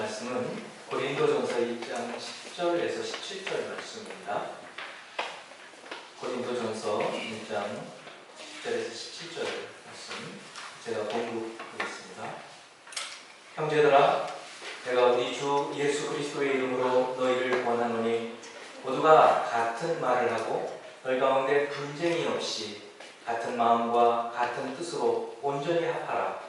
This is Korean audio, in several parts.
말씀은 고린도전서 1장 10절에서 17절 말씀입니다. 고린도전서 1장 10절에서 17절 말씀 제가 봉독하겠습니다. 형제들아, 내가 우리 주 예수 그리스도의 이름으로 너희를 권하노니 모두가 같은 말을 하고 너희 가운데 분쟁이 없이 같은 마음과 같은 뜻으로 온전히 합하라.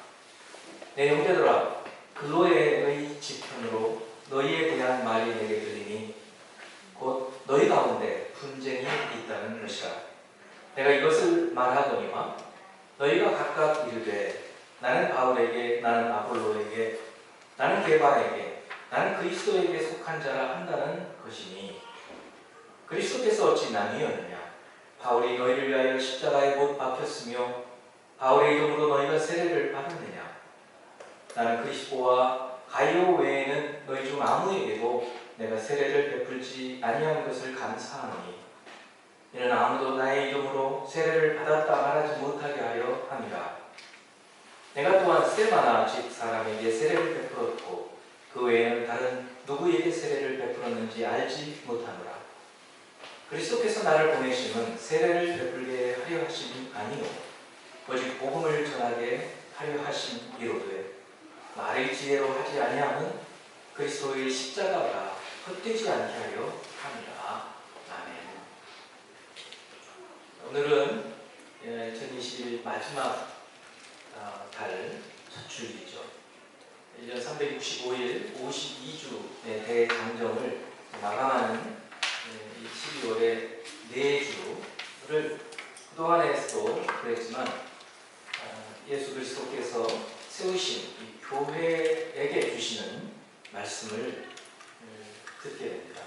내 형제들아, 글로에의 지편으로 너희에 대한 말이 내게 들리니 곧 너희 가운데 분쟁이 있다는 것이라. 내가 이것을 말하거니와 너희가 각각 이르되 나는 바울에게, 나는 아볼로에게, 나는 게바에게, 나는 그리스도에게 속한 자라 한다는 것이니 그리스도께서 어찌 나뉘었느냐? 바울이 너희를 위하여 십자가에 못 박혔으며 바울의 이름으로 너희가 세례를 받았느냐? 나는 그리스도와 가이오 외에는 너희 중 아무에게도 내가 세례를 베풀지 아니한 것을 감사하노니 이는 아무도 나의 이름으로 세례를 받았다 말하지 못하게 하려 함이라. 내가 또한 스데바나 집 사람에게 세례를 베풀었고 그 외에는 다른 누구에게 세례를 베풀었는지 알지 못하노라. 그리스도께서 나를 보내심은 세례를 베풀게 하려 하심이 아니요 오직 복음을 전하게 하려 하심이로되 말의 지혜로 하지 아니함은 그리스도의 십자가가 헛되지 않게 하려 합니다. 아멘. 오늘은 2021 마지막 달 첫 주일이죠. 1년 365일 52주의 대장정을 마감하는 이 12월의 4주를 그동안에서도 그랬지만 예수 그리스도께서 세우신 이 교회에게 주시는 말씀을 듣게 됩니다.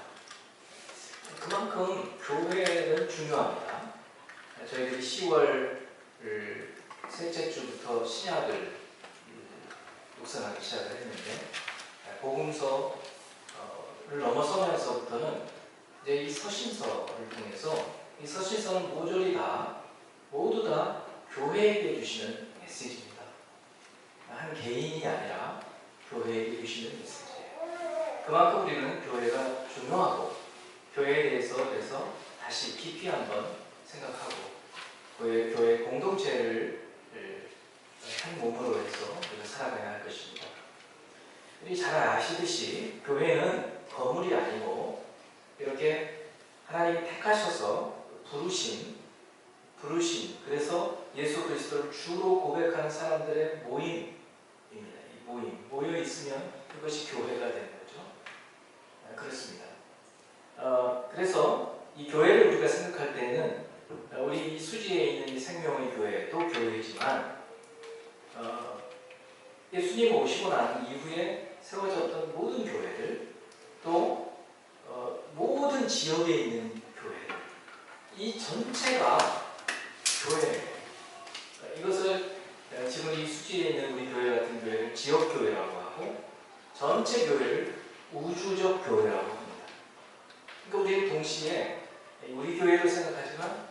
그만큼 교회는 중요합니다. 저희들이 10월 셋째 주부터 신약을 묵상하기 시작을 했는데 복음서를 넘어서면서부터는 이제 이 서신서를 통해서 이 서신서는 모두 다 교회에게 주시는 메시지입니다. 한 개인이 아니라 교회에게 주시는 메시지예요. 그만큼 우리는 교회가 중요하고 교회에 대해서 그래서 다시 깊이 한번 생각하고 교회 공동체를 한 몸으로 해서 우리가 살아가야 할 것입니다. 우리 잘 아시듯이 교회는 건물이 아니고 이렇게 하나님이 택하셔서 부르신 그래서 예수 그리스도를 주로 고백하는 사람들의 모임입니다. 이 모여 있으면 그것이 교회가 되는 거죠. 그렇습니다. 그래서 이 교회를 우리가 생각할 때는 우리 수지에 있는 이 생명의 교회도 교회이지만 예수님 오시고 난 이후에 세워졌던 모든 교회들 또 모든 지역에 있는 교회들 이 전체가 교회예요. 이것을 지금 이 수지에 있는 우리 교회 같은 교회를 지역교회라고 하고 전체 교회를 우주적 교회라고 합니다. 그러니까 우리는 동시에 우리 교회로 생각하지만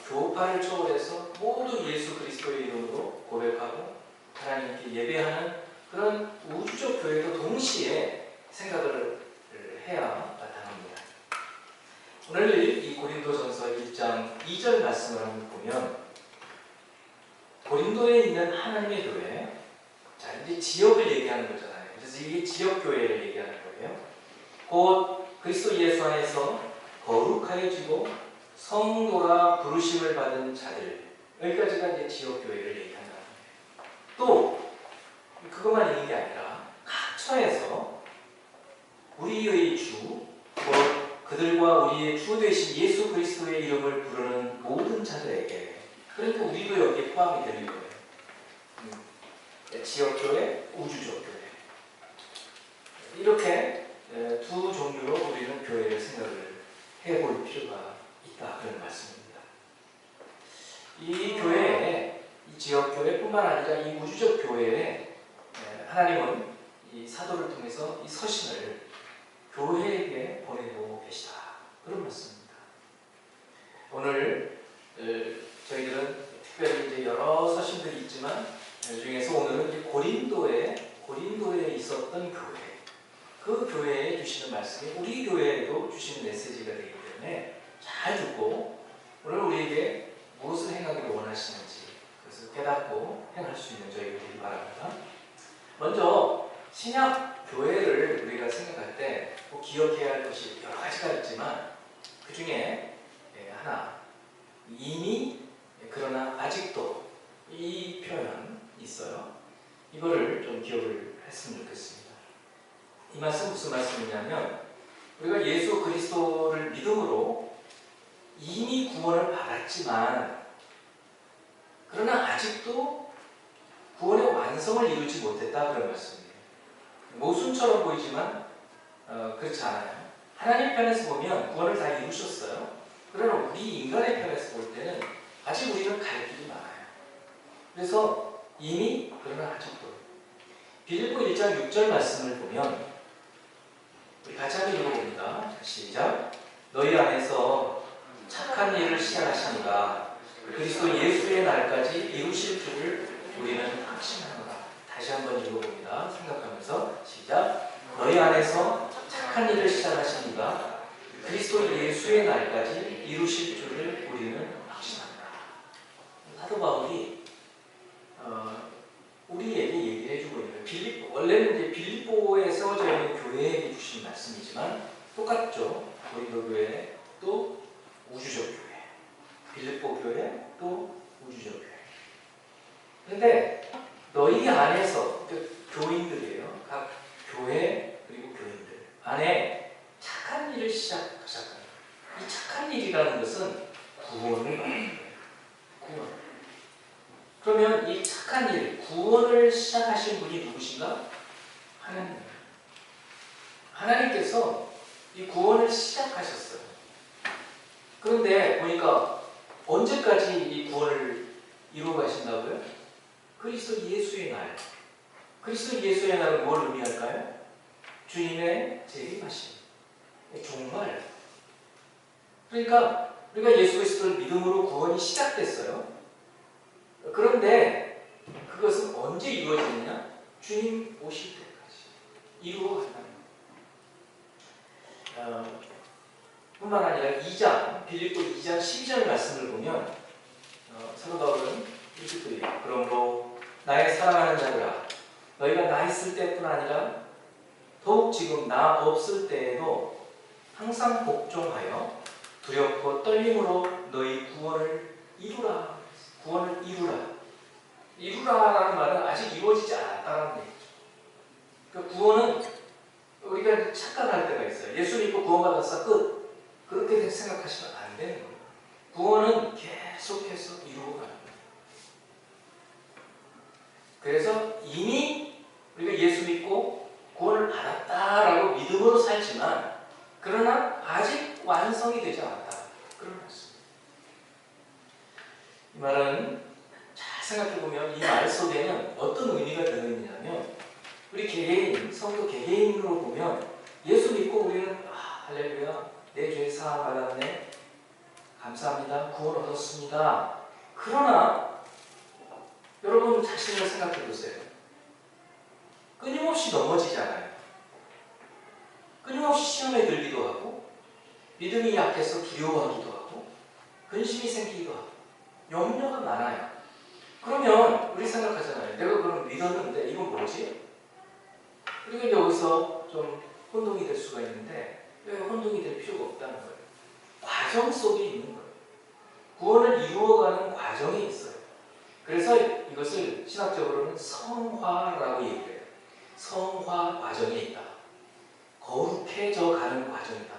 교파를 초월해서 모두 예수 그리스도의 이름으로 고백하고 하나님께 예배하는 그런 우주적 교회도 동시에 생각을 해야 나타납니다. 오늘 이 고린도전서 1장 2절 말씀을 한번 보면 고린도에 있는 하나님의 교회, 자 이제 지역을 얘기하는 거잖아요. 그래서 이게 지역 교회를 얘기하는 거예요. 곧 그리스도 예수 안에서 거룩하여지고 성도라 부르심을 받은 자들, 여기까지가 이제 지역 교회를 얘기한다는 거예요. 또 그것만 있는 게 아니라 각 처에서 우리의 주, 그들과 우리의 주 되신 예수 그리스도의 이름을 부르는 모든 자들에게, 그러니까 우리도 여기에 포함이 되는 거예요. 지역교회, 우주적 교회. 이렇게 두 종류로 우리는 교회를 생각을 해볼 필요가 있다, 그런 말씀입니다. 이 교회에, 이 지역교회뿐만 아니라 이 우주적 교회에 하나님은 이 사도를 통해서 이 서신을 교회에게 보내고 계시다, 그런 말씀입니다. 오늘 저희들은 특별히 이제 여러 서신들이 있지만 그 중에서 오늘은 고린도에 있었던 있었던 교회, 그 교회에 주시는 말씀이 우리 교회에도 주시는 메시지가 되기 때문에 잘 듣고 오늘 우리에게 무엇을 행하기를 원하시는지 그것을 깨닫고 행할 수 있는 저희가 되기 바랍니다. 먼저 신약 교회를 우리가 생각할 때 꼭 기억해야 할 것이 여러 가지가 있지만 그 중에 하나, 이미 그러나 아직도 이 표현 있어요. 이거를 좀 기억을 했으면 좋겠습니다. 이 말씀 무슨 말씀이냐면 우리가 예수 그리스도를 믿음으로 이미 구원을 받았지만 그러나 아직도 구원의 완성을 이루지 못했다 그런 말씀이에요. 모순처럼 보이지만 그렇지 않아요. 하나님 편에서 보면 구원을 다 이루셨어요. 그러나 우리 인간의 편에서 볼 때는 아직 우리는 갈 길이 많아요. 그래서 이미 그러나 아직도 빌립보 1장 6절 말씀을 보면 우리 같이 한번 읽어봅니다. 시작. 너희 안에서 착한 일을 시작하시니가 그리스도 예수의 날까지 이루실 줄을 우리는 확신하노라. 다시 한번 읽어봅니다. 생각하면서 시작. 너희 안에서 착한 일을 시작하시니가 그리스도 예수의 날까지 이루실 줄을 우리는 확신한다. 사도 바울이 우리에게 얘기를 해주고 있는 거예요. 원래는 이제 빌립보에 세워져 있는 교회에게 주신 말씀이지만 똑같죠. 고린도 교회 또 우주적 교회, 빌립보 교회 또 우주적 교회. 그런데 너희 안에서 교인들이에요. 각 교회 그리고 교인들 안에 착한 일을 시작하셨다. 이 착한 일이라는 것은 구원을 말하는 거예요. 구원. 그러면 이 착한 일, 구원을 시작하신 분이 누구신가? 하나님. 하나님께서 이 구원을 시작하셨어요. 그런데 보니까 언제까지 이 구원을 이루어 가신다고요? 그리스도 예수의 날. 그리스도 예수의 날은 뭘 의미할까요? 주님의 재림하심. 정말. 그러니까 우리가 예수 그리스도를 믿음으로 구원이 시작됐어요. 그런데 그것은 언제 이루어지느냐? 주님 오실 때까지 이루어간다는 거예요. 뿐만 아니라 2장, 빌립보 2장 12절 말씀을 보면 사도 바울은 이렇게 또 해요. 그러므로 나의 사랑하는 자들아 너희가 나 있을 때뿐 아니라 더욱 지금 나 없을 때에도 항상 복종하여 두렵고 떨림으로 너희 구원을 이루라. 구원을 이루라. 이루라라는 말은 아직 이루어지지 않았다는 얘기죠. 그러니까 구원은 우리가 착각할 때가 있어요. 예수 믿고 구원받았어 끝. 그렇게 생각하시면 안 되는 거예요. 구원은 계속해서 이루어가는 거예요. 그래서 이미 우리가 예수 믿고 구원을 받았다라고 믿음으로 살지만 그러나 아직 완성이 되지 않았다. 그런 말씀입니다. 이 말은 잘 생각해보면 이 말 속에는 어떤 의미가 들어있느냐면 우리 개개인, 성도 개개인으로 보면 예수 믿고 우리는 할렐루야 내 죄 사함 받았네 감사합니다 구원 얻었습니다. 그러나 여러분 자신을 생각해보세요. 끊임없이 넘어지잖아요. 끊임없이 시험에 들기도 하고 믿음이 약해서 두려워하기도 하고 근심이 생기기도 하고 염려가 많아요. 그러면 우리 생각하잖아요. 내가 그럼 믿었는데 이건 뭐지? 우리가 여기서 좀 혼동이 될 수가 있는데 왜 혼동이 될 필요가 없다는 거예요. 과정 속에 있는 거예요. 구원을 이루어가는 과정이 있어요. 그래서 이것을 신학적으로는 성화라고 얘기해요. 성화 과정에 있다. 거룩해져 가는 과정이다.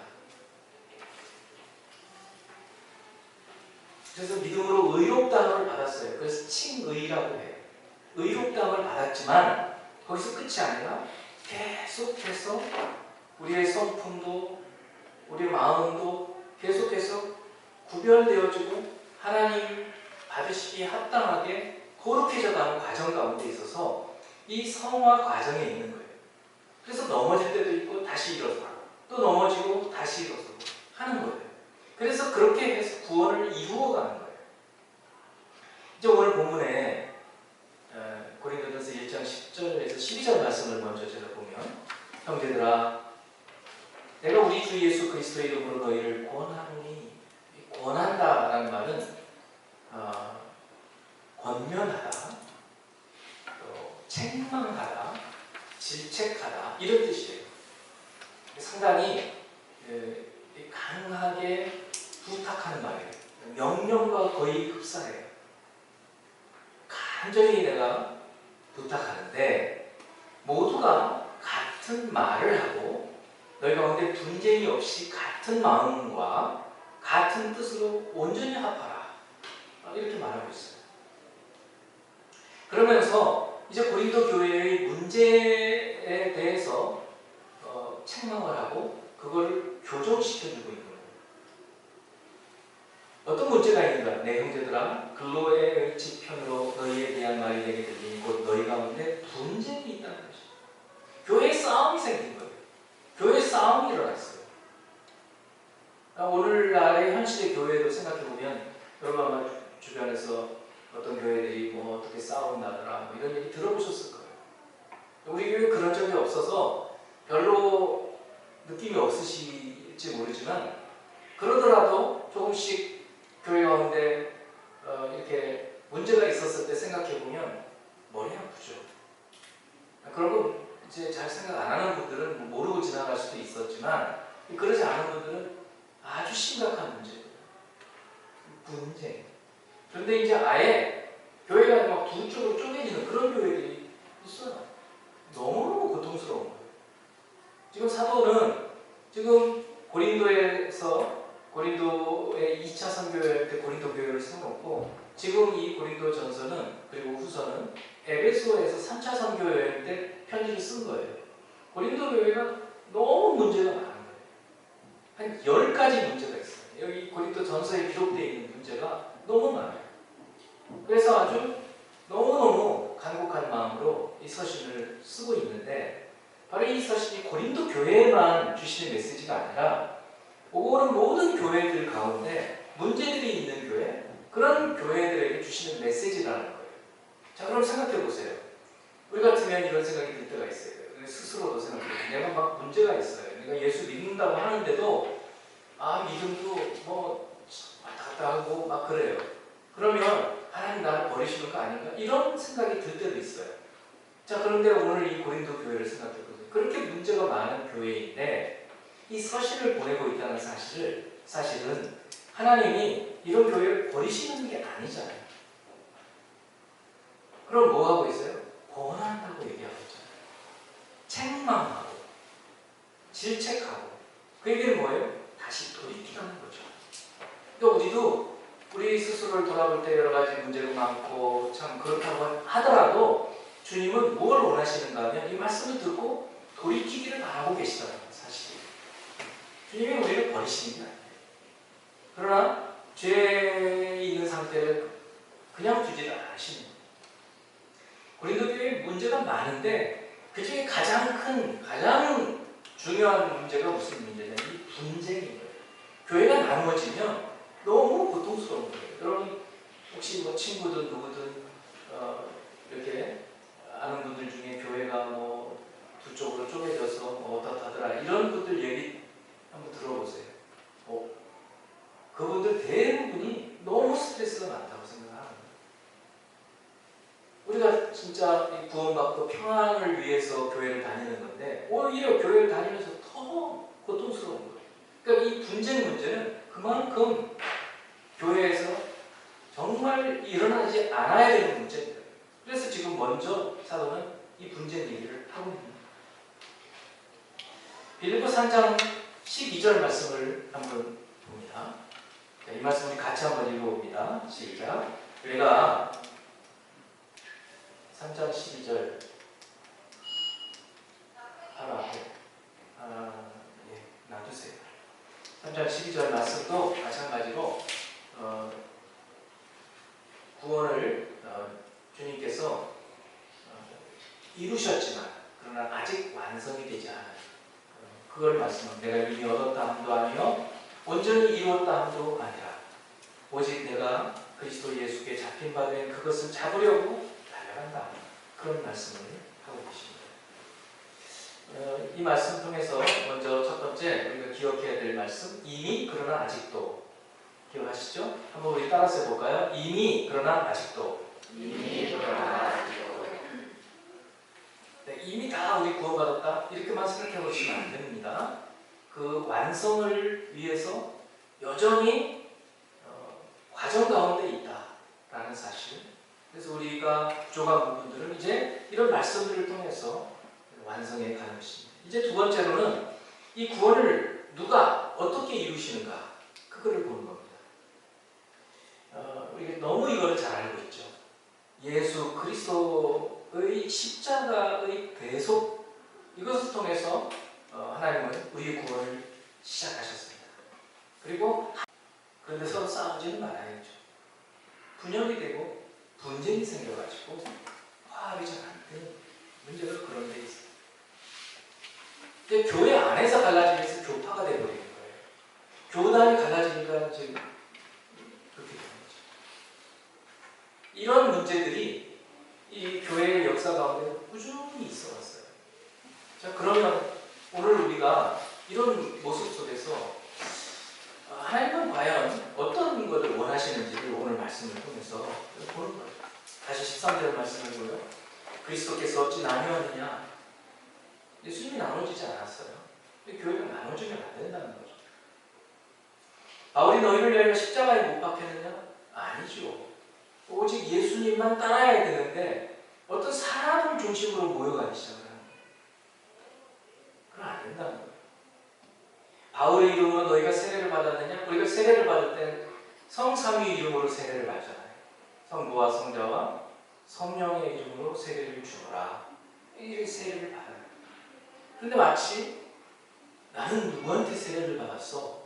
그래서 믿음으로 의롭다함을 받았어요. 그래서 칭의라고 해요. 의롭다함을 받았지만 거기서 끝이 아니라 계속해서 우리의 성품도 우리의 마음도 계속해서 구별되어지고 하나님 받으시기에 합당하게 거룩해져 가는 과정 가운데 있어서 이 성화 과정에 있는 거예요. 그래서 넘어질 때도 있고 다시 일어서고 또 넘어지고 다시 일어서고 하는 거예요. 그래서 그렇게 해서 구원을 이루어가는 거예요. 이제 오늘 본문에 고린도전서 1장 10절에서 12절 말씀을 먼저 제가 보면, 형제들아 내가 우리 주 예수 그리스도의 이름으로 너희를 권하노니, 권한다라는 말은 권면하다, 또 책망하다, 질책하다 이런 뜻이에요. 상당히 강하게 부탁하는 말이에요. 명령과 거의 흡사해요. 간절히 내가 부탁하는데 모두가 같은 말을 하고 너희 가운데 분쟁이 없이 같은 마음과 같은 뜻으로 온전히 합하라, 이렇게 말하고 있어요. 그러면서 이제 고린도 교회의 문제에 대해서 책망을 하고 그거를 교정시켜주고 있는 거예요. 어떤 문제가 있는가? 내 형제들아 글로의 지편으로 너희에 대한 말이 내게 들리니 곧 너희 가운데 분쟁이 있다는 것이죠. 교회에 싸움이 생긴 거예요. 교회에 싸움이 일어났어요. 오늘날의 현실의 교회도 생각해보면 여러분 아마 주변에서 어떤 교회들이 뭐 어떻게 싸운다더라 뭐 이런 얘기 들어보셨을 거예요. 우리 교회 그런 적이 없어서 별로 느낌이 없으실지 모르지만 그러더라도 조금씩 교회 가운데 이렇게 문제가 있었을 때 생각해보면 머리 아프죠. 그런 거 이제 잘 생각 안 하는 분들은 모르고 지나갈 수도 있었지만 그러지 않은 분들은 아주 심각한 문제예요. 분쟁. 그런데 이제 아예 교회가 막 두 쪽으로 쪼개지는 그런 교회들이 있어요. 너무너무 고통스러운 거예요. 지금 사도는 지금 고린도의 2차 선교회 때 고린도 교회를 세워놓고 지금 이 고린도 전서는 그리고 후서는 에베소에서 3차 선교회 때 편지를 쓴 거예요. 고린도 교회가 너무 문제가 많은 거예요. 한 10가지 문제가 있어요. 여기 고린도 전서에 기록되어 있는 문제가 너무 많아요. 그래서 아주 너무너무 간곡한 마음으로 이 서신을 쓰고 있는데 바로 이 서신이 고린도 교회에만 주시는 메시지가 아니라 오는 모든 교회들 가운데 문제들이 있는 교회, 그런 교회들에게 주시는 메시지라는 거예요. 자, 그럼 생각해 보세요. 우리 같으면 이런 생각이 들 때가 있어요. 스스로도 생각해요. 내가 막 문제가 있어요. 내가 예수 믿는다고 하는데도 믿음도 뭐 왔다 갔다 하고 막 그래요. 그러면 하나님 나를 버리시는 거 아닌가? 이런 생각이 들 때도 있어요. 자, 그런데 오늘 이 고린도 교회를 생각해 보세요. 그렇게 문제가 많은 교회인데 이 서신을 보내고 있다는 사실은 하나님이 이런 교회를 버리시는 게 아니잖아요. 그럼 뭐 하고 있어요? 권한다고 얘기하고 있잖아요. 책망하고 질책하고 그 얘기는 뭐예요? 다시 돌이키라는 거죠. 그러니까 우리 스스로를 돌아볼 때 여러 가지 문제가 많고 참 그렇다고 하더라도 주님은 뭘 원하시는가 하면 이 말씀을 듣고 돌이키기를 바라고 계시다는 사실이에요. 주님이 우리를 버리시는 게 아니에요. 그러나 죄에 있는 상태를 그냥 두지 않으시는 거예요. 고린도 교회에 문제가 많은데 그 중에 가장 중요한 문제가 무슨 문제냐면 이 분쟁인 거예요. 교회가 나누어지면 너무 고통스러운 거예요. 여러분 혹시 뭐 친구든 누구든 이렇게 아는 분들 중에 교회가 뭐 두 쪽으로 쪼개져서 뭐 어떻다더라 이런 분들 얘기 한번 들어보세요. 그분들 대부분이 너무 스트레스가 많다고 생각합니다. 우리가 진짜 구원받고 평안을 위해서 교회를 다니는 건데 오히려 교회를 다니면서 더 고통스러운 거예요. 그러니까 이 분쟁 문제는 그만큼 교회에서 정말 일어나지 않아야 되는 문제입니다. 그래서 지금 먼저 사도는 이 분쟁 얘기를 하고 있습니다. 빌립보 3장 12절 말씀을 한번 봅니다. 이 말씀 우리 같이 한번 읽어봅니다. 시작. 우리가 3장 12절 바로 앞에 놔두세요. 3장 12절 말씀도 마찬가지로 구원을 주님께서 이루셨지만 그러나 아직 완성이 되지 않아요. 그걸 말씀합니다. 내가 이미 얻었다 함도 아니요 온전히 이루었다 함도 아니라 오직 내가 그리스도 예수께 잡힌 바 된 그것을 잡으려고 달려간다. 그런 말씀을 하고 계십니다. 이 말씀 통해서 먼저 첫 번째 우리가 기억해야 될 말씀, 이미 그러나 아직도. 기억하시죠? 한번 우리 따라서 해볼까요? 이미 그러나 아직도. 이미 그러나 아직도. 네, 이미 다 우리 구원받았다 이렇게만 생각해 보시면 안 됩니다. 그 완성을 위해서 여전히 과정 가운데 있다라는 사실. 그래서 우리가 부족한 부분들은 이제 이런 말씀들을 통해서 완성해 가는 것입니다. 이제 두 번째로는 이 구원을 누가 어떻게 이루시는가 그거를 보는 겁니다. 우리가 너무 이거를 잘 알고 있죠. 예수 그리스도의 십자가의 대속, 이것을 통해서 하나님은 우리의 구원을 시작하셨습니다. 그런데 서로 싸우지는 말아야죠. 분열이 되고 분쟁이 생겨가지고 화합이 잘 안 되는 문제가 그런 데 있어요. 근데 교회 안에서 갈라지면서 교파가 되어버리는 거예요. 교단이 갈라지니까 지금 그렇게 되는 거죠. 이런 문제들이 이 교회의 역사 가운데 꾸준히 있어 왔어요. 자, 그러면 오늘 우리가 이런 모습 속에서 하나님은 과연 어떤 것을 원하시는지를 오늘 말씀을 통해서 보는 거예요. 다시 13절 말씀을 보요. 그리스도께서 어찌 나뉘었느냐? 예수님이 나눠지지 않았어요. 교회가 나눠지면 안 된다는 거죠. 바울이 너희를 위하여 십자가에 못 박혔느냐? 아니죠. 오직 예수님만 따라야 되는데 어떤 사람을 중심으로 모여가기 시작을 하는 거예요. 그럼 안 된다는 거예요. 바울의 이름으로 너희가 세례를 받았느냐? 우리가 세례를 받을 때 성삼위 이름으로 세례를 받잖아요. 성부와 성자와 성령의 이름으로 세례를 주노라. 이렇게 세례를 받아요. 근데 마치 나는 누구한테 세례를 받았어?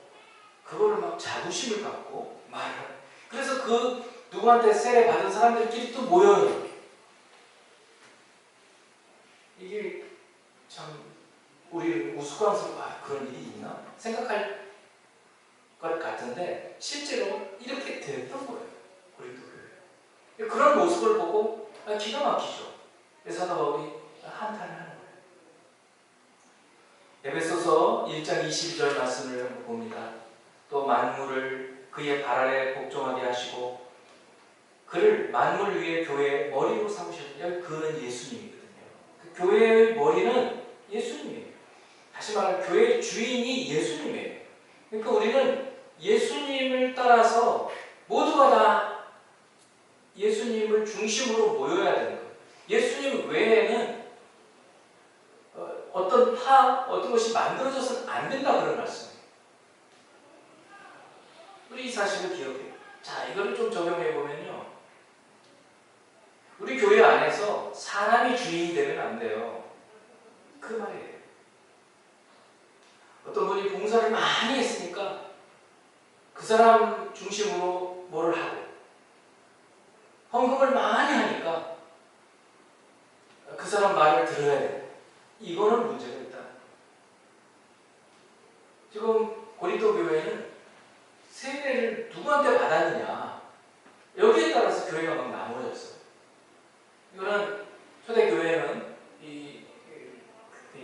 그거를 막 자부심을 갖고 말하는. 그래서 그 누구한테 세례 받은 사람들끼리 또 모여요. 이게 참 우리는 우스꽝스럽고 그런 일이 있나? 생각할 것 같은데 실제로 이렇게 됐던 거예요. 고린도 교회. 그런 모습을 보고 기가 막히죠. 그래서 사도 바울이 한탄을 하는 거예요. 에베소서 1장 22절 말씀을 봅니다. 또 만물을 그의 발 아래 복종하게 하시고 그를 만물 위에 교회의 머리로 삼으셨느냐? 그는 예수님이거든요. 그 교회의 머리는 예수님이에요. 다시 말하면 교회의 주인이 예수님이에요. 그러니까 우리는 예수님을 따라서 모두가 다 예수님을 중심으로 모여야 되는 거예요. 예수님 외에는 어떤 것이 만들어져서는 안 된다 그런 말씀이에요. 우리 이 사실을 기억해요. 자, 이거를 좀 적용해 보면요. 우리 교회 안에서 사람이 주인이 되면 안 돼요. 그 말이에요. 어떤 분이 봉사를 많이 했으니까 그 사람 중심으로 뭐를 하고 헌금을 많이 하니까 그 사람 말을 들어야 돼요. 이거는 문제가 있다. 지금 고린도 교회는 세례를 누구한테 받았느냐 여기에 따라서 교회가 막 나눠졌어요. 이거는 초대교회는 이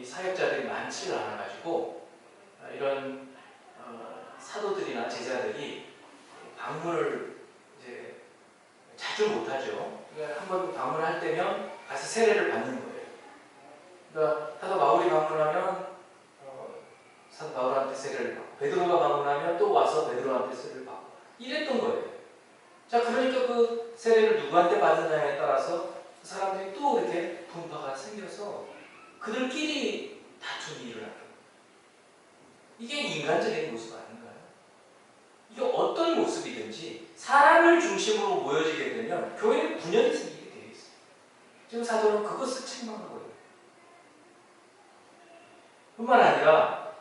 사역자들이 많지를 않아가지고 이런 사도들이나 제자들이 방문을 이제 자주 못하죠. 그러니까 한번 방문할 때면 가서 세례를 받는 거예요. 그러니까 사도 바울이 방문하면 사도 바울한테 세례를 받고 베드로가 방문하면 또 와서 베드로한테 세례를 받고 이랬던 거예요. 자, 그러니까 그 세례를 누구한테 받느냐에 따라서 사람들이 또 이렇게 분파가 생겨서 그들끼리 다툼이 일어나요. 이게 인간적인 모습 아닌가요? 이게 어떤 모습이든지 사람을 중심으로 모여지게 되면 교회에 분열이 생기게 되어 있어요. 지금 사도는 그것을 책망하고 있어요. 뿐만 아니라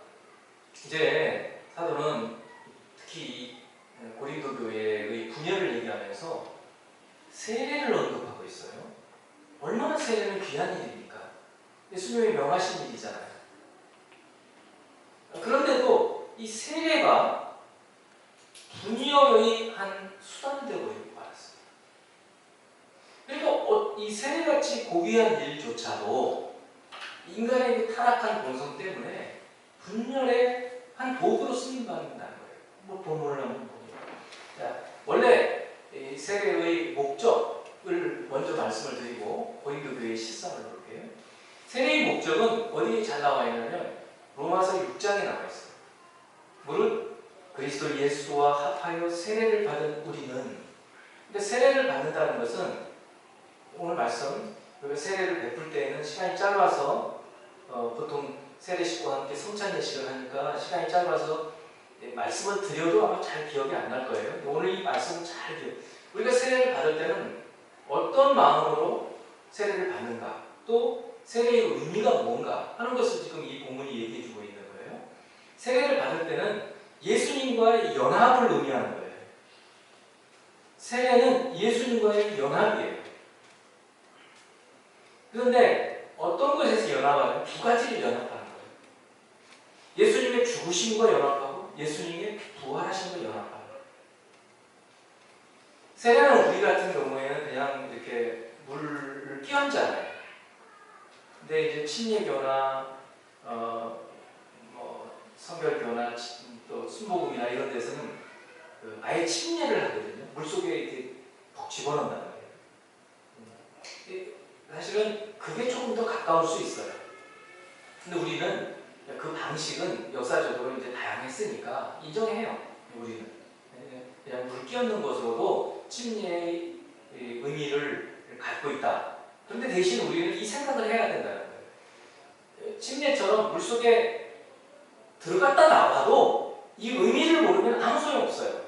이제 사도는 특히 고린도 교회의 분열을 얘기하면서 세례를 언급하고 있어요. 얼마나 세례는 귀한 일입니까? 예수님이 명하신 일이잖아요. 그런데도 이 세례가 분열의 한 수단이 되어버리고 말았어요. 그러니까 이 세례같이 고귀한 일조차도 인간의 그 타락한 본성 때문에 분열의 한 도구로 쓰임받는다는 거예요. 뭐 본문을 한번 보죠. 자, 원래 이 세례의 목적을 먼저 말씀을 드리고 고린도 교회의 실상을 볼게요. 세례의 목적은 어디에 잘 나와 있냐면 로마서 6장에 나와 있어요. 무릇 그리스도 예수와 합하여 세례를 받은 우리는, 근데 세례를 받는다는 것은 오늘 말씀, 세례를 베풀 때에는 시간이 짧아서 보통 세례식과 함께 성찬 예식을 하니까 시간이 짧아서 말씀을 드려도 아마 잘 기억이 안 날 거예요. 오늘 이 말씀은 잘 기억. 우리가 세례를 받을 때는 어떤 마음으로 세례를 받는가, 또 세례의 의미가 뭔가 하는 것을 지금 이 본문이 얘기해 주고 있는 거예요. 세례를 받을 때는 예수님과의 연합을 의미하는 거예요. 세례는 예수님과의 연합이에요. 그런데 어떤 것에서 연합하냐면 두 가지를 연합하는 거예요. 예수님의 죽으심과 연합하고 예수님의 부활하심과 연합하는 거예요. 세례는 우리 같은 경우에는 그냥 이렇게 물을 끼얹잖아요. 근데 이제 침례교나 뭐 성결교나 또 순복음이나 이런 데서는 아예 침례를 하거든요. 물 속에 이렇게 푹 집어넣는다는 거예요. 사실은 그게 조금 더 가까울 수 있어요. 근데 우리는 그 방식은 역사적으로 이제 다양했으니까 인정해요. 우리는 그냥 물 끼얹는 것으로도 침례의 의미를 갖고 있다. 그런데 대신 우리는 이 생각을 해야 된다는 거예요. 침례처럼 물 속에 들어갔다 나와도 이 의미를 모르면 아무 소용 없어요.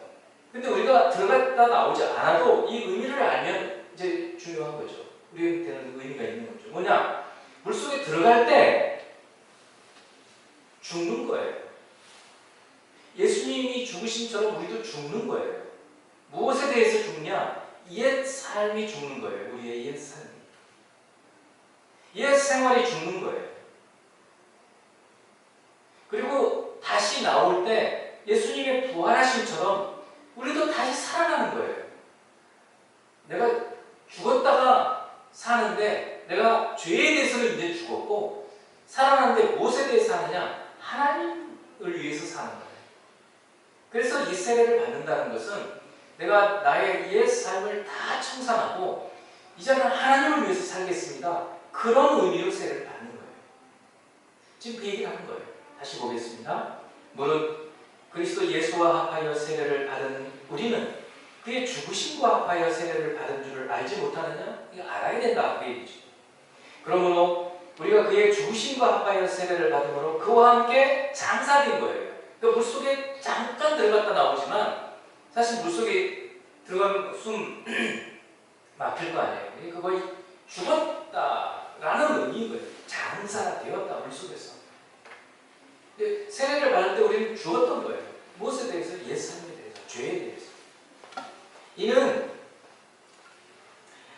근데 우리가 들어갔다 나오지 않아도 이 의미를 알면 이제 중요한 거죠. 우리한테는 의미가 있는 거죠. 뭐냐? 물 속에 들어갈 때 죽는 거예요. 예수님이 죽으심처럼 우리도 죽는 거예요. 무엇에 대해서 죽냐? 옛 삶이 죽는 거예요. 우리의 옛 삶이. 옛 생활이 죽는 거예요. 그리고 다시 나올 때 예수님의 부활하심처럼 우리도 다시 살아나는 거예요. 내가 죽었다가 사는데 내가 죄에 대해서는 이제 죽었고 살아나는데 무엇에 대해서 사느냐? 하나님을 위해서 사는 거예요. 그래서 이 세례를 받는다는 것은 내가 나의 옛 삶을 다 청산하고 이제는 하나님을 위해서 살겠습니다. 그런 의미로 세례를 받는 거예요. 지금 그 얘기를 하는 거예요. 다시 보겠습니다. 무릇 그리스도 예수와 합하여 세례를 받은 우리는 그의 죽으심과 합하여 세례를 받은 줄을 알지 못하느냐? 이거 알아야 된다. 그 얘기죠. 그러므로 우리가 그의 죽으심과 합하여 세례를 받음으로 그와 함께 장사된 거예요. 그러니까 물속에 잠깐 들어갔다 나오지만 사실 물속에 들어가면 숨 막힐 거 아니에요. 그거 죽었다라는 의미인 거예요. 장사되었다, 물속에서. 근데 세례를 받을 때 우리는 죽었던 거예요. 무엇에 대해서? 옛 삶에 대해서, 죄에 대해서. 이는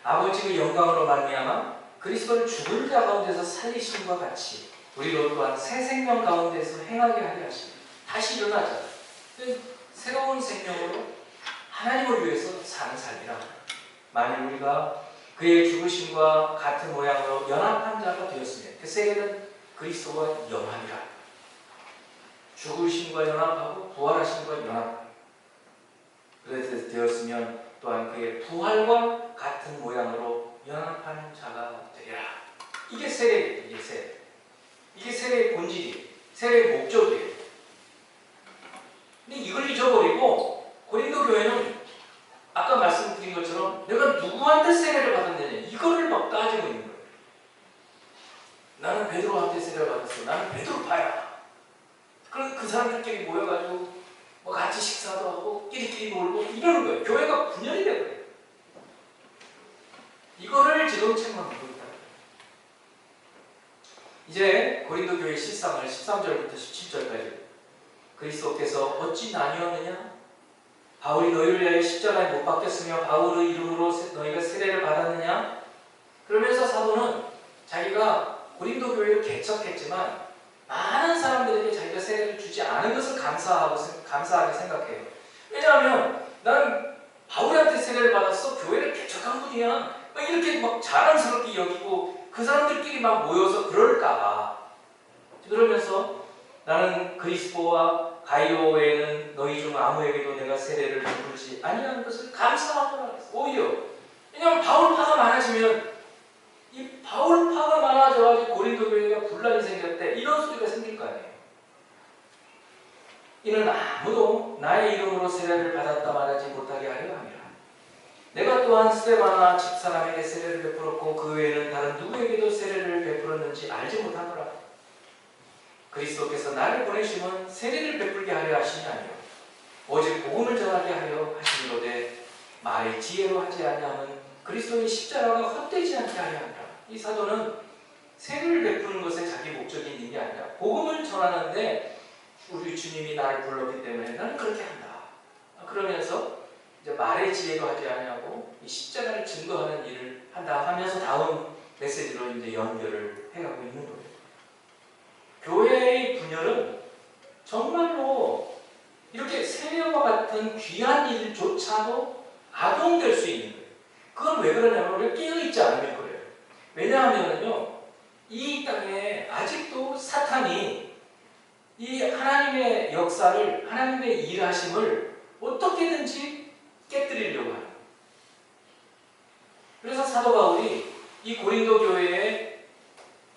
아버지의 영광으로 말미암아 그리스도를 죽은 자 가운데서 살리심과 같이 우리로 또한 새 생명 가운데서 행하게 하려 하십니다. 다시 일어나자. 새로운 생명으로 하나님을 위해서 사는 삶이라. 만일 우리가 그의 죽으심과 같은 모양으로 연합한 자가 되었으면, 그 세계는 그리스도와 연합이라. 죽으심과 연합하고 부활하심과 연합. 그래서 되었으면 또한 그의 부활과 같은 모양으로 연합하는 자가 되리라. 이게 세례예요. 이게 세례. 이게 세례의 본질이에요. 세례의 목적이에요. 근데 이걸 잊어버리고 고린도 교회는 아까 말씀드린 것처럼 내가 누구한테 세례를 받았느냐 이거를 막 따지고 있는 거예요. 나는 베드로한테 세례를 받았어. 나는 베드로파야. 그럼 그 사람들끼리 모여가지고 뭐 같이 식사도 하고 끼리끼리 놀고 이러는 거예요. 교회가 분열이 되거든요. 이거를 지금 책망하고 있다. 이제 고린도 교회 실상을 13절부터 17절까지 그리스도께서 어찌 나뉘었느냐? 바울이 너희를 위하여 십자가에 못 박혔으며 바울의 이름으로 너희가 세례를 받았느냐? 그러면서 사도는 자기가 고린도 교회를 개척했지만 많은 사람들에게 자기가 세례를 주지 않은 것을 감사하게 생각해요. 왜냐하면 나는 바울한테 세례를 받았어. 교회를 개척한 분이야. 막 이렇게 막 자랑스럽게 여기고 그 사람들끼리 막 모여서 그럴까봐. 그러면서 나는 그리스도와 가이오 외에는 너희 중 아무에게도 내가 세례를 베풀지 아니하는 것을 감사하노라. 오히려 왜냐하면 바울파가 많아지면 이 바울파가 많아져가지고 고린도 교회가 분란이 생겼대. 이런 소리가 생길 거 아니에요. 이는 아무도 나의 이름으로 세례를 받았다 말하지 못하게 하려 함이라. 내가 또한 스데반나 집사람에게 세례를 베풀었고 그 외에는 다른 누구에게도 세례를 베풀었는지 알지 못하노라. 그리스도께서 나를 보내심은 세례를 베풀게 하려 하심이 아니요 오직 복음을 전하게 하려 하심이로되 말의 지혜로 하지 아니하면 그리스도의 십자가가 헛되지 않게 하려 한다. 이 사도는 세례를 베푸는 것에 자기 목적이 있는 게 아니라 복음을 전하는데 우리 주님이 나를 불렀기 때문에 나는 그렇게 한다. 그러면서 이제 말의 지혜로 하지 아니하고 이 십자가를 증거하는 일을 한다 하면서 다음 메시지로 이제 연결을 해가고 있는 거예요. 교회의 분열은 정말로 이렇게 세례와 같은 귀한 일조차도 아동될 수 있는 거예요. 그건 왜 그러냐면 우리가 깨어있지 않으면 그래요. 왜냐하면요, 이 땅에 아직도 사탄이 이 하나님의 역사를, 하나님의 일하심을 어떻게든지 깨뜨리려고 하는 거예요. 그래서 사도 바울이 이 고린도 교회에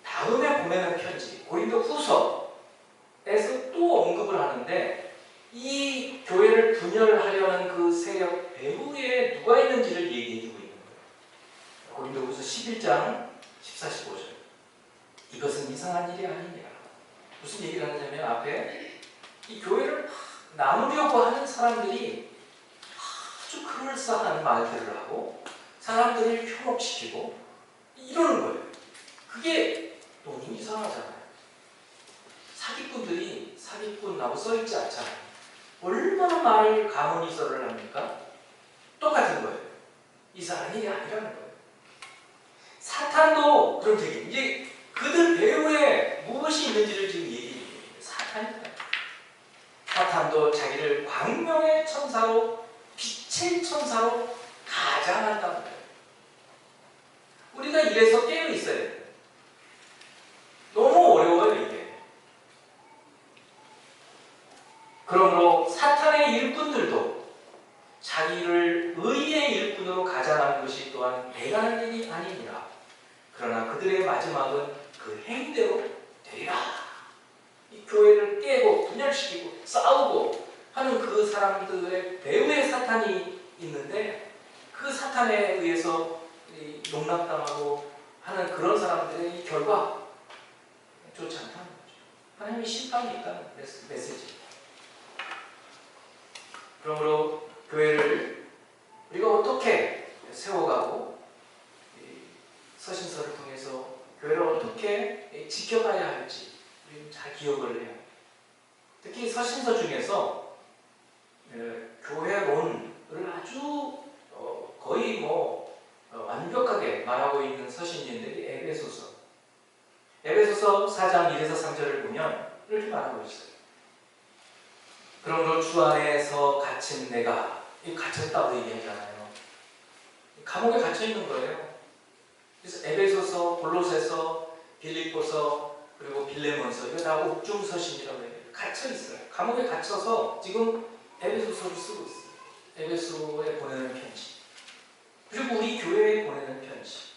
다음에 보내는 편지, 고린도 후서에서 또 언급을 하는데 이 교회를 분열하려는 그 세력 배후에 누가 있는지를 얘기해주고 있는 거예요. 고린도 후서 11장 14, 15절. 이것은 이상한 일이 아니니라. 무슨 얘기를 하냐면 앞에 이 교회를 나누려고 하는 사람들이 아주 그럴싸한 말들을 하고 사람들을 현혹시키고 이러는 거예요. 그게 너무 이상하잖아요. 사기꾼들이 사기꾼하고 써있지 않잖아요. 얼마나 말을 가문이설을 합니까? 똑같은 거예요. 이상한 일이 아니라는 거예요. 사탄도 그럼 되게 이제 그들 배후에 무엇이 있는지를 지금 얘기해요. 사탄이다. 사탄도 자기를 광명의 천사로 빛의 천사로 가장한다는 거예요. 우리가 이래서 깨어 있어야 돼요. 너무 어려워요 이게. 그러므로 사탄의 일꾼들도 자기를 의의 일꾼으로 가장하는 것이 또한 대단한 일이 아니니라. 그러나 그들의 마지막은 그 행대로 되리라. 이 교회를 깨고 분열시키고 싸우고 하는 그 사람들의 배후에 사탄이 있는데 그 사탄에 의해서 농락당하고 하는 그런 사람들의 결과 좋지 않다는 거죠. 하나님의 심판이 있다는 메시지. 그러므로 교회를 우리가 어떻게 세워가고 서신서를 통해서 교회를 어떻게 지켜가야 할지 우리는 잘 기억을 해요. 특히 서신서 중에서 교회론을 아주 거의 완벽하게 말하고 있는 서신이 있는데 에베소서. 에베소서 4장 1에서 3절을 보면 이렇게 말하고 있어요. 그러므로 주 안에서 갇힌 내가, 갇혔다고 얘기하잖아요. 감옥에 갇혀 있는 거예요. 그래서 에베소서, 골로새서, 빌립보서, 그리고 빌레몬서, 이거 다 옥중 서신이라고 해요. 갇혀 있어요. 감옥에 갇혀서 지금 에베소서를 쓰고 있어요. 에베소에 보내는 편지. 그리고 우리 교회에 보내는 편지.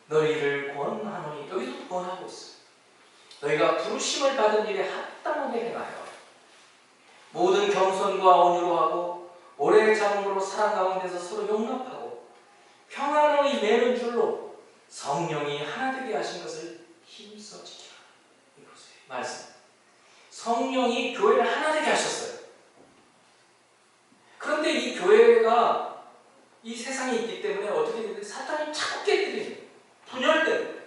너희를 권하노니, 여기도 권하고 있어요. 너희가 부르심을 받은 일에 합당하게 행하여 모든 겸손과 온유로 하고 오래 참음으로 사랑 가운데서 서로 용납하고 평안을 이매는 줄로 성령이 하나 되게 하신 것을 힘써 지키라. 이것의 말씀. 성령이 교회를 하나 되게 하셨어요. 그런데 이 교회가 이 세상에 있기 때문에 어떻게 되는데 사탄이 자꾸 깨뜨리는, 분열되는 거예요.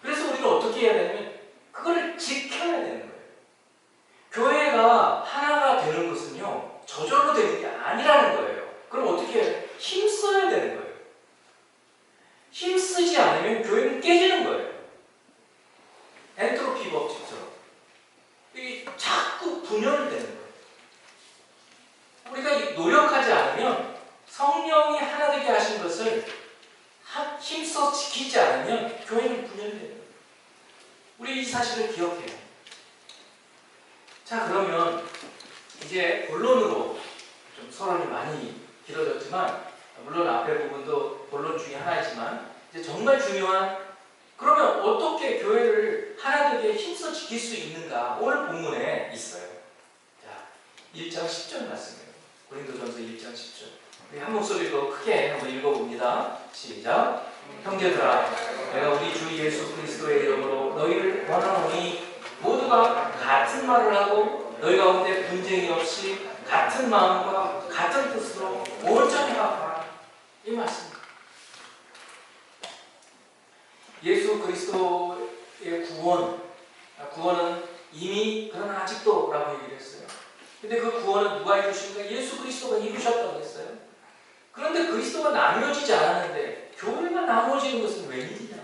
그래서 우리는 어떻게 해야 되냐면 그거를 지켜야 되는 거예요. 교회가 하나가 되는 것은요, 저절로 되는 게 아니라는 거예요. 그럼 어떻게 해요? 힘써야 되는 거예요. 힘쓰지 않으면 교회는 깨지는 거예요. 엔트로피 법칙처럼. 이게 자꾸 분열되는 거예요. 우리가 노력하지 않으면 성령이 하나 되게 하신 것을 힘써 지키지 않으면 우리 이 사실을 기억해요. 자, 그러면 이제 본론으로 좀 서론이 많이 길어졌지만, 물론 앞에 부분도 본론 중에 하나이지만, 이제 정말 중요한, 그러면 어떻게 교회를 하나 되게 힘써 지킬 수 있는가? 오늘 본문에 있어요. 자, 1장 10절 말씀이에요. 고린도전서 1장 10절. 우리 한 목소리로 크게 한번 읽어봅니다. 시작. 형제들아, 내가 우리 주 예수 그리스도의 이름으로 너희를 권하노니 모두가 같은 말을 하고 너희 가운데 분쟁이 없이 같은 마음과 같은 뜻으로 온전히 합하라. 이 말씀입니다. 예수 그리스도의 구원은 이미 그러나 아직도 라고 얘기를 했어요. 근데 그 구원은 누가 이루십니까? 예수 그리스도가 이루셨다고 했어요. 그런데 그리스도가 나누어지지 않았는데 교회가 나누어지는 것은 웬일이냐?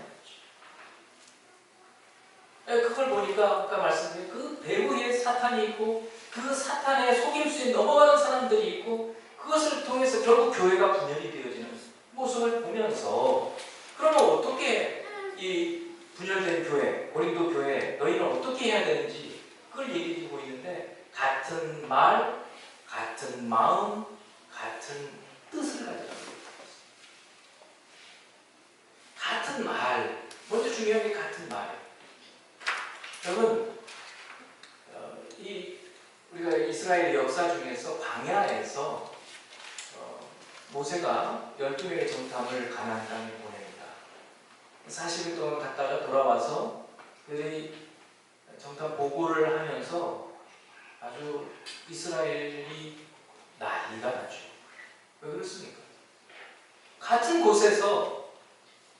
그걸 보니까 아까 말씀드린 그 배후에 사탄이 있고 그 사탄의 속임수에 넘어가는 사람들이 있고 그것을 통해서 결국 교회가 분열이 되어지는 모습을 보면서 그러면 어떻게 이 분열된 교회, 고린도 교회 너희는 어떻게 해야 되는지 그걸 얘기해주고 있는데 같은 말, 같은 마음, 같은 뜻을 가져야 합니다. 같은 말, 먼저 중요한 게 같은 말이에요. 여러분, 우리가 이스라엘 역사 중에서 광야에서 모세가 12명의 정탐을 가나안 땅에 보냅니다. 40일 동안 갔다가 돌아와서 그들이 정탐 보고를 하면서 아주 이스라엘이 난리가 나죠. 왜 그렇습니까? 같은 곳에서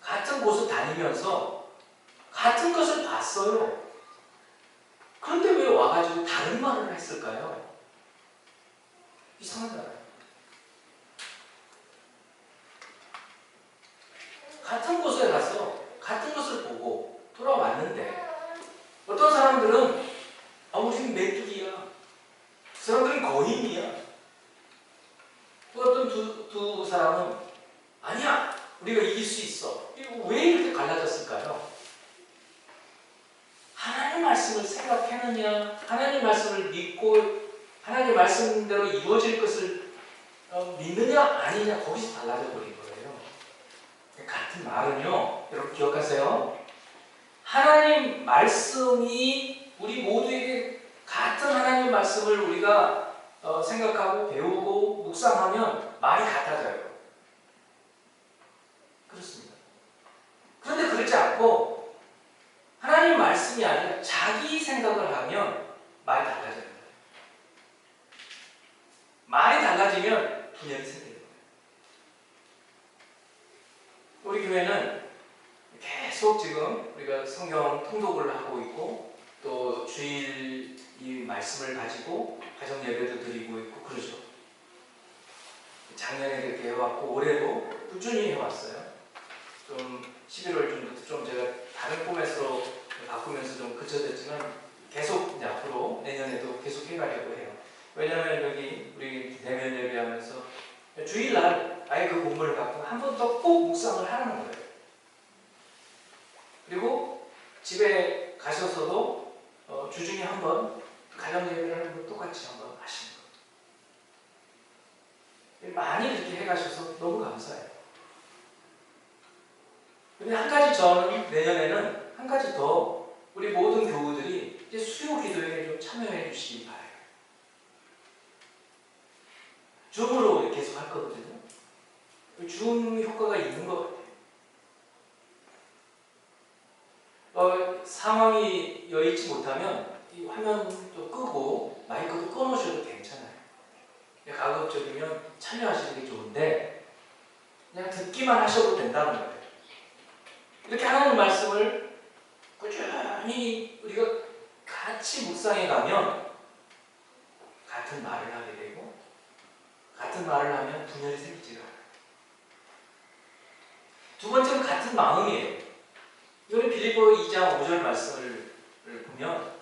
같은 곳을 다니면서 같은 것을 봤어요. 그런데 왜 와가지고 다른 말을 했을까요? 이상하잖아요. 같은 곳에 가서 같은 것을 보고 돌아왔는데 어떤 사람들은 우리는 메뚜기야. 그 사람들은 거인이야. 또 어떤 두 사람은 아니야. 우리가 이길 수 있어. 왜 이렇게 갈라졌을까요? 하나님 말씀을 생각했느냐, 하나님 말씀을 믿고 하나님 말씀대로 이루어질 것을 믿느냐 아니냐 거기서 달라져 버린 거예요. 같은 말은요, 여러분 기억하세요. 하나님 말씀이 우리 모두에게 같은 하나님 말씀을 우리가 생각하고 배우고 묵상하면 말이 같아져요. 그렇습니다. 그런데 그렇지 않고 하나님 말씀이 아니라 자기 생각을 하면 말이 달라져요. 말이 달라지면 분열이 생겨요. 우리 교회는 계속 지금 우리가 성경 통독을 하고 있고 또 주일 이 말씀을 가지고 가정 예배도 드리고 있고 그러죠. 작년에 그렇게 해왔고 올해도 꾸준히 해왔어요. 좀 11월 중부터 좀 제가 다른 포맷으로 바꾸면서 좀 그쳐졌지만 계속 이제 앞으로 내년에도 계속 해가려고 해요. 왜냐하면 여기 우리 대면 예배하면서 주일날 아예 그 본문을 갖고 한 번 더 꼭 묵상을 하는 거예요. 그리고 집에 가셔서도 주중에 한 번 가정 예배를 하는 거 똑같이 한번 하시는 거예요. 많이 이렇게 해가셔서 너무 감사해요. 근데 한 가지 저는 내년에는 한 가지 더 우리 모든 교우들이 이제 수요 기도에 좀 참여해 주시기 바라요. 줌으로 계속 할 거거든요. 줌 효과가 있는 것 같아요. 상황이 여의치 못하면 이 화면도 끄고 마이크도 꺼놓으셔도 괜찮아요. 가급적이면 참여하시는 게 좋은데 그냥 듣기만 하셔도 된다는 거예요. 이렇게 하나님 말씀을 꾸준히 우리가 같이 묵상해 가면 같은 말을 하게 되고 같은 말을 하면 분열이 생기지가 않아요. 두 번째는 같은 마음이에요. 이거는 빌립보 2장 5절 말씀을 보면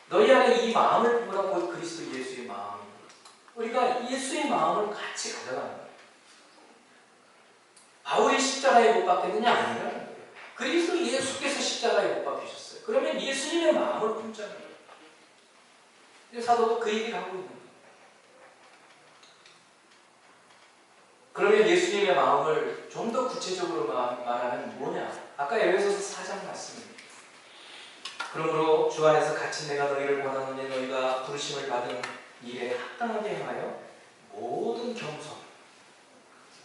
너희 안에 이 마음을 품으라고 그리스도 예수의 마음. 우리가 예수의 마음을 같이 가져가는 거예요. 바울이 십자가에 못 박혔느냐? 아니라는 거예요. 그리스도 예수께서 십자가에 못 박히셨어요. 그러면 예수님의 마음을 묻자는 거예요. 사도도 그 얘기를 하고 있는 거예요. 그러면 예수님의 마음을 좀 더 구체적으로 말하면 뭐냐? 아까 에베소서 4장 말씀입니다. 그러므로 주 안에서 갇힌 내가 너희를 권하노니 너희가 부르심을 받은 일에 합당하게 행하여 모든 겸손.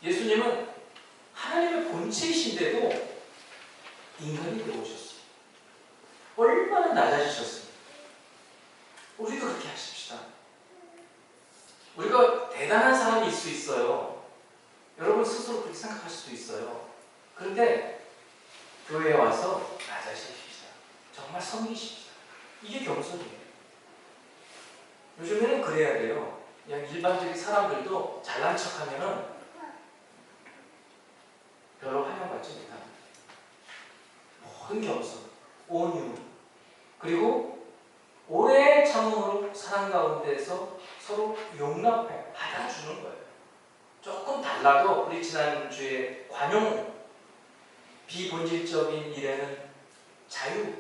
예수님은 하나님의 본체이신데도 인간이 되어오셨어요. 얼마나 낮아지셨습니까? 우리도 그렇게 하십시다. 우리가 대단한 사람일 수 있어요. 여러분 스스로 그렇게 생각할 수도 있어요. 그런데 교회에 와서 낮아지십시다. 정말 섬기십시다. 이게 겸손이에요. 요즘에는 그래야 돼요. 그냥 일반적인 사람들도 잘난 척하면은 별로 환영받지 못합니다. 모든 겸손, 온유, 그리고 오래 참음으로 사랑 가운데서 서로 용납해 받아주는 거예요. 조금 달라도 우리 지난주에 관용, 비본질적인 일에는 자유,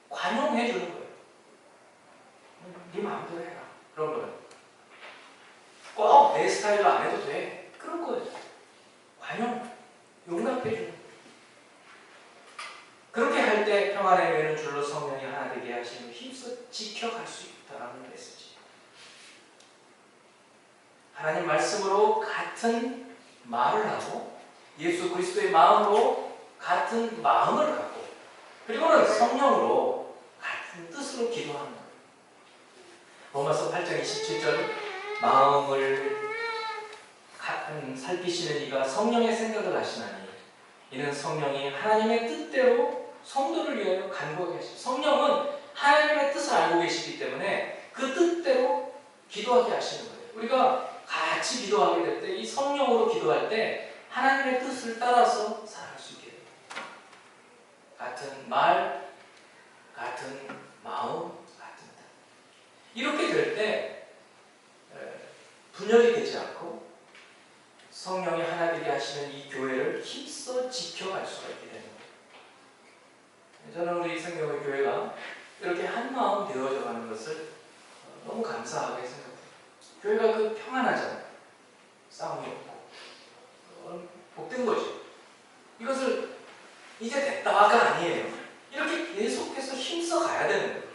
관용해 주는 거예요. 네 마음대로 해라. 그런 거예요. 꼭 내 스타일로 안 해도 돼. 그런 거예요. 관용, 용납해 주는 거예요. 그렇게 할 때 평안의 매는 줄로 성령이 하나 되게 하시는 힘써 지켜갈 수 있다는 메시지. 하나님 말씀으로 같은 말을 하고 예수 그리스도의 마음으로 같은 마음을 갖고 그리고는 성령으로 같은 뜻으로 기도하는 거예요. 로마서 8장 27절 마음을 살피시는 이가 성령의 생각을 하시나니 이는 성령이 하나님의 뜻대로 성도를 위하여 간구하게 하시고 성령은 하나님의 뜻을 알고 계시기 때문에 그 뜻대로 기도하게 하시는 거예요. 우리가 같이 기도하게 될 때 이 성령으로 기도할 때 하나님의 뜻을 따라서 살아갈 수 있게 됩니다. 같은 말, 같은 마음, 같은 뜻. 이렇게 될 때 분열이 되지 않고 성령이 하나 되게 하시는 이 교회를 힘써 지켜갈 수가 있게 되는 거예요. 저는 우리 생명의 교회가 이렇게 한 마음 되어져 가는 것을 너무 감사하게 생각합니다. 교회가 그 평안하잖아요. 싸움이 없고 복된 거죠. 이것을 이제 됐다가 아니에요. 이렇게 계속해서 힘써 가야 되는 거예요.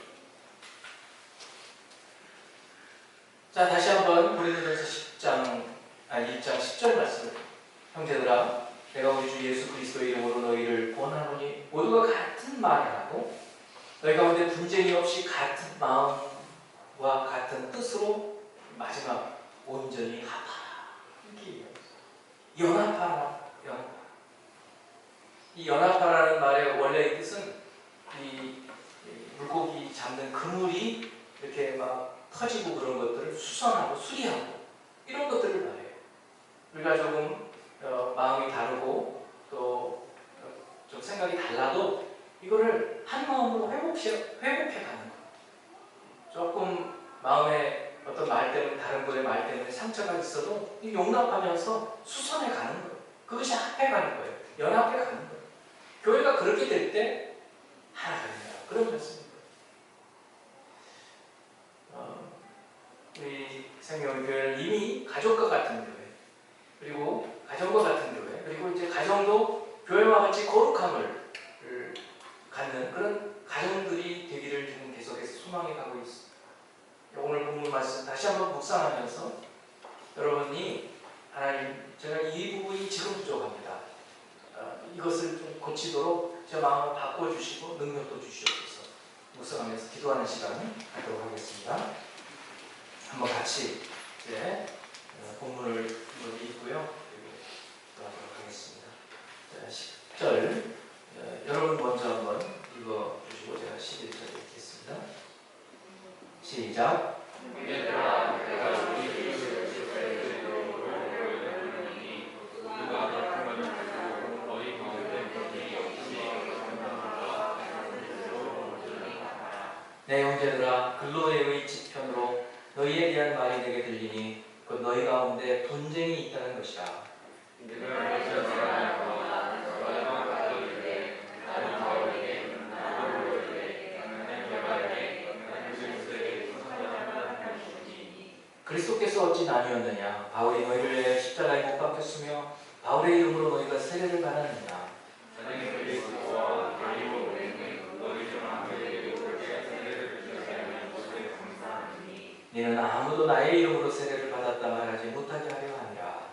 자, 다시 한번 고린도전서 1장 10절 말씀. 형제들아, 내가 우리 주 예수 그리스도의 이름으로 너희를 권하노니 모두가 같은 말을 하고 너희 가운데 분쟁이 없이 같은 마음과 같은 뜻으로 마지막 온전히 합하라. 이렇게 연합하라. 이 연합하라는 말의 원래의 뜻은 이 물고기 잡는 그물이 이렇게 막 터지고 그런 것들을 수선하고 수리하고 이런 것들을 말해요. 우리가 조금 마음이 다르고 또 좀 생각이 달라도 이거를 한 마음으로 회복해 가는 거예요. 조금 마음에 어떤 말 때문에 다른 분의 말 때문에 상처가 있어도 용납하면서 수선해 가는 거예요. 그것이 합해 가는 거예요. 연합해 가는 거예요. 교회가 그렇게 될 때 하나가 된다. 그런 말씀입니다. 우리 생명의 교회는 이미 가족과 같은 교회, 그리고 가정과 같은 교회, 그리고 이제 가정도 교회와 같이 거룩함을 갖는 그런 가정들이 되기를 지금 계속해서 소망해 가고 있습니다. 오늘 본문 말씀 다시 한번 묵상하면서 여러분이 하나님, 제가 이 부분이 지금 부족합니다. 이것을 좀 고치도록 제 마음을 바꿔주시고 능력도 주시옵소서. 묵상하면서 기도하는 시간을 갖도록 하겠습니다. 한번 같이 이제 본문을 읽고요. 기도하도록 하겠습니다. 10절 여러분 먼저 한번 읽어주시고 제가 11절 읽겠습니다. 시작. 내 형제들아, 근로대의 지편으로 너희에 대한 말이 내게 들리니 곧 너희 가운데 분쟁이 있다는 것이라. 그리스도께서 어찌 나뉘었느냐? 바울이 너희를 위해 십자가에 못 박혔으며 바울의 이름으로 너희가 세례를 받았느냐? 너는 아무도 나의 이름으로 세례를 받았다 말하지 못하게 하려 하니라.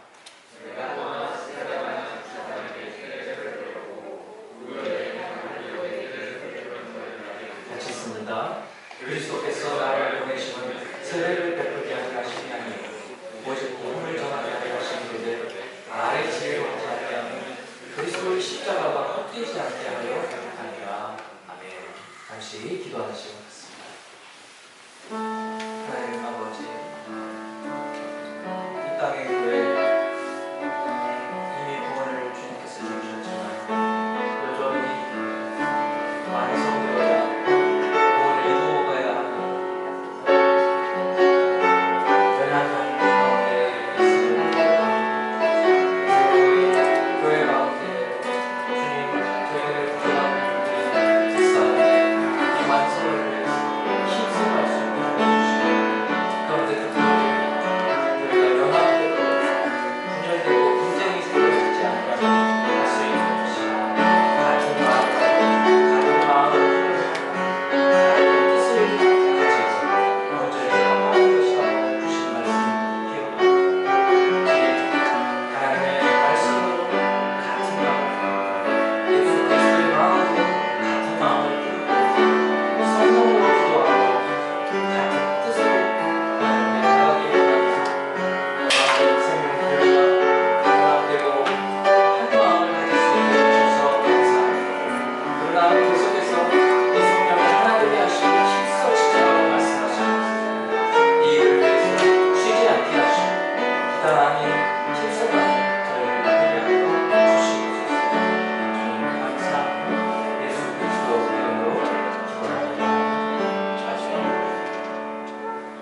같이 있습니다. 그리스도께서 나를 보내심은 세례를 베풀게 하려 하심이 아니요 오직 복음을 전하게 하려 하심이되 말의 지혜로 하지 아니하면 그리스도의 십자가가 헛되지 않게 하려 하니라. 아멘. 잠시 기도하는 시간 같습니다.